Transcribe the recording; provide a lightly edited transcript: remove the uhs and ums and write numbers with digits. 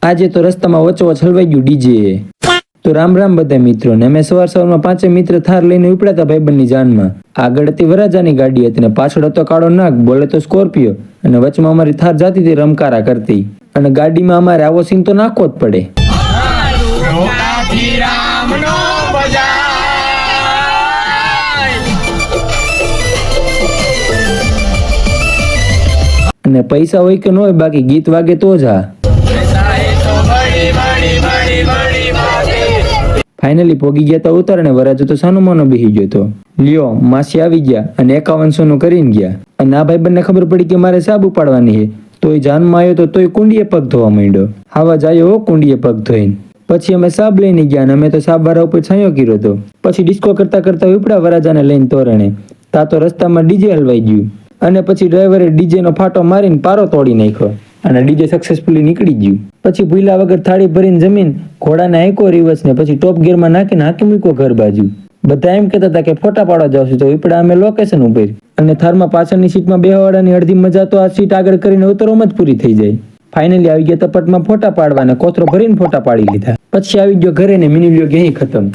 આજે તો રસ્તામાં વચોવચ હલવાઈ ગયું ડીજે. તો રામ રામ બધા મિત્રોને. અમે સવારમાં 5 મિત્ર થાર લઈને ઉપડ્યા હતા ભાઈબંધની જાનમાં. આગળ હતી વરાજાની ગાડી હતી ને પાછળ હતો કાળો નાગ, બોલે તો સ્કોર્પિયો, અને વચમાં અમારી થાર જાતી હતી રમકારા કરતી. અને ગાડીમાં અમારે આવો સીન તો નાખવો જ પડે. અને પૈસા હોય કે ન હોય, બાકી ગીત વાગે તો જ. હા, ફાઇનલી પોગી ગયા તા ઉતાર અને વરાજો તો સાનો માનો બેસી ગયો તો. લ્યો માસી આવી ગયા અને 5100 નું કરીને ગયા. અને આ ભાઈબંધને ખબર પડી કે મારે સાબ ઉપાડવાની છે, તોય જાનમાં આવ્યો તો તોય કુંડીએ પગ ધોવા માંડ્યો. આવા જ આવ્યો કુંડીએ પગ ધોઈને. પછી અમે સાબ લઈને ગયા અને અમે તો સાબ વાળા ઉપર છાંયો કર્યો હતો. પછી ડિસ્કો કરતા કરતા ઉપડા વરાજાને લઈને તોરણે. તા તો રસ્તામાં ડીજે હલવાઈ ગયું અને પછી ડ્રાઈવરે ડીજે નો ફાટો મારીને પારો તોડી નાખ્યો અને ડીજે સક્સેસફુલી નીકળી ગયું. પછી ભૂલા વગર થાળી ભરીને જમીન ઘોડાને હાંક્યો રિવર્સ ને પછી ટોપ ગિયરમાં નાખીને હાંકી મૂક્યો ઘર બાજુ. બધા એમ કહેતા હતા કે ફોટા પાડવા જાવ છું, તો ઉપડા અમે લોકેશન ઉપર. અને થારમાં પાછળની સીટમાં બેહવાડાની અડધી મજા તો આ સીટ આગળ કરીને ઉતરોમાં જ પૂરી થઈ જાય. ફાઇનલી આવી ગયા તપટમાં ફોટા પાડવા અને કોથરો ભરીને ફોટા પાડી લીધા. પછી આવી ગયો ઘરે ને મિની વ્લોગ અહીં ખતમ.